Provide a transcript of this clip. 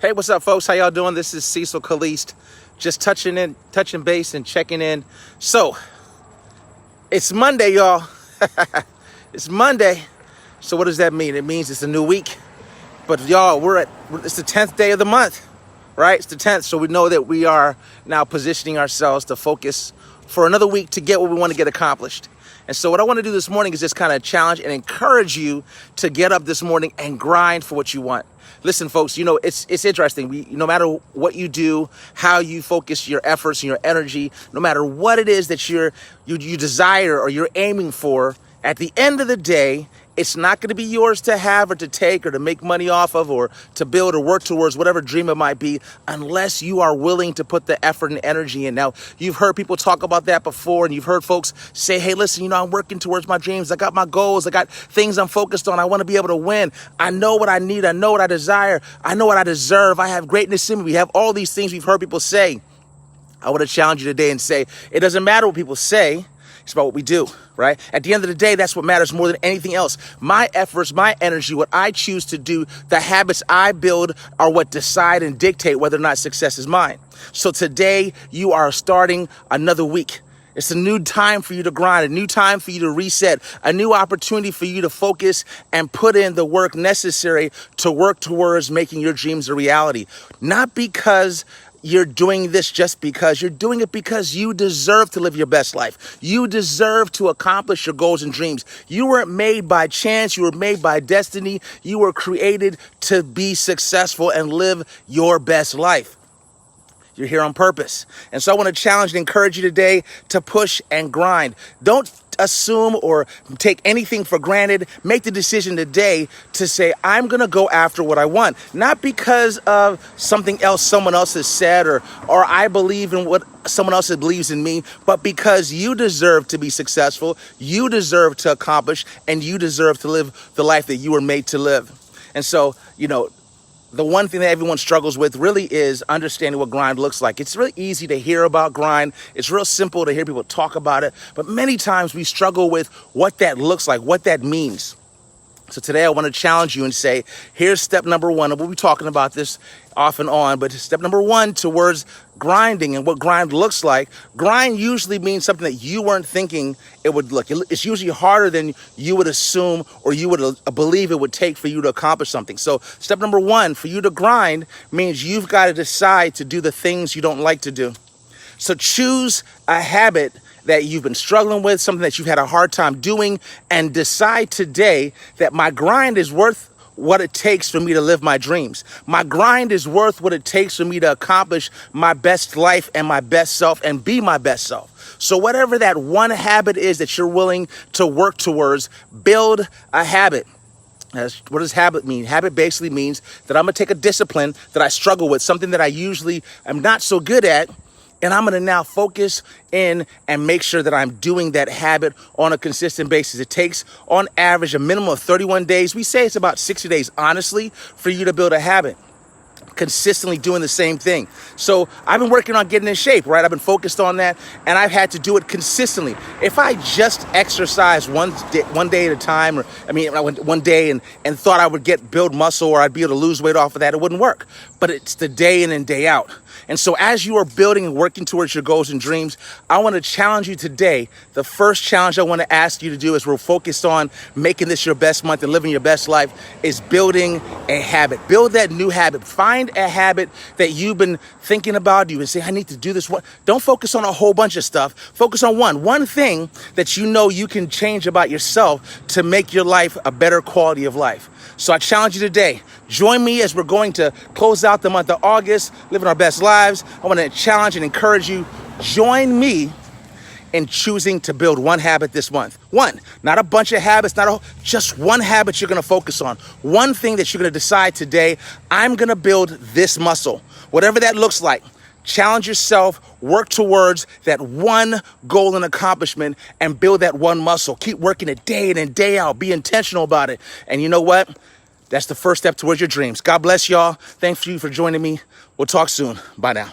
Hey, what's up, folks? How y'all doing? This is Cecil Caliste, just touching base and checking in. So, it's Monday, y'all. It's Monday. So what does that mean? It means it's a new week. But y'all, it's the 10th day of the month, right? It's the 10th, so we know that we are now positioning ourselves to focus for another week to get what we want to get accomplished. And so what I want to do this morning is just kind of challenge and encourage you to get up this morning and grind for what you want. Listen, folks, it's interesting. No matter what you do, how you focus your efforts and your energy, no matter what it is that you desire or you're aiming for, at the end of the day, it's not going to be yours to have or to take or to make money off of or to build or work towards whatever dream it might be unless you are willing to put the effort and energy in. Now, you've heard people talk about that before, and you've heard folks say, hey, listen, I'm working towards my dreams. I got my goals. I got things I'm focused on. I want to be able to win. I know what I need. I know what I desire. I know what I deserve. I have greatness in me. We have all these things we've heard people say. I want to challenge you today and say, it doesn't matter what people say. It's about what we do, right? At the end of the day, that's what matters more than anything else. My efforts, my energy, what I choose to do, the habits I build are what decide and dictate whether or not success is mine. So today, you are starting another week. It's a new time for you to grind, a new time for you to reset, a new opportunity for you to focus and put in the work necessary to work towards making your dreams a reality. Not because you're doing this just because. You're doing it because you deserve to live your best life. You deserve to accomplish your goals and dreams. You weren't made by chance. You were made by destiny. You were created to be successful and live your best life. You're here on purpose. And so I want to challenge and encourage you today to push and grind. Don't assume or take anything for granted. Make the decision today to say, I'm going to go after what I want. Not because of something else someone else has said or I believe in what someone else believes in me, but because you deserve to be successful, you deserve to accomplish, and you deserve to live the life that you were made to live. And so, the one thing that everyone struggles with really is understanding what grind looks like. It's really easy to hear about grind. It's real simple to hear people talk about it. But many times we struggle with what that looks like, what that means. So today I want to challenge you and say, here's step number one. And we'll be talking about this off and on, but step number one towards grinding and what grind looks like. Grind usually means something that you weren't thinking it would look. It's usually harder than you would assume or you would believe it would take for you to accomplish something. So step number one, for you to grind means you've got to decide to do the things you don't like to do. So choose a habit that you've been struggling with, something that you've had a hard time doing, and decide today that my grind is worth what it takes for me to live my dreams. My grind is worth what it takes for me to accomplish my best life and my best self and be my best self. So whatever that one habit is that you're willing to work towards, build a habit. What does habit mean? Habit basically means that I'm going to take a discipline that I struggle with, something that I usually am not so good at, and I'm going to now focus in and make sure that I'm doing that habit on a consistent basis. It takes, on average, a minimum of 31 days. We say it's about 60 days, honestly, for you to build a habit. Consistently doing the same thing. So I've been working on getting in shape, right? I've been focused on that, and I've had to do it consistently. If I just exercised one day at a time, I went one day and thought I would build muscle or I'd be able to lose weight off of that, it wouldn't work. But it's the day in and day out. And so as you are building and working towards your goals and dreams, I want to challenge you today. The first challenge I want to ask you to do as we're focused on making this your best month and living your best life is building a habit. Build that new habit. Find a habit that you've been thinking about. You've been saying, I need to do this. Don't focus on a whole bunch of stuff. Focus on one thing that you can change about yourself to make your life a better quality of life. So I challenge you today. Join me as we're going to close out the month of August, living our best lives. I want to challenge and encourage you. Join me in choosing to build one habit this month. One, not a bunch of habits, just one habit you're going to focus on. One thing that you're going to decide today, I'm going to build this muscle. Whatever that looks like. Challenge yourself, work towards that one goal and accomplishment, and build that one muscle. Keep working it day in and day out. Be intentional about it. And you know what? That's the first step towards your dreams. God bless y'all. Thank you for joining me. We'll talk soon. Bye now.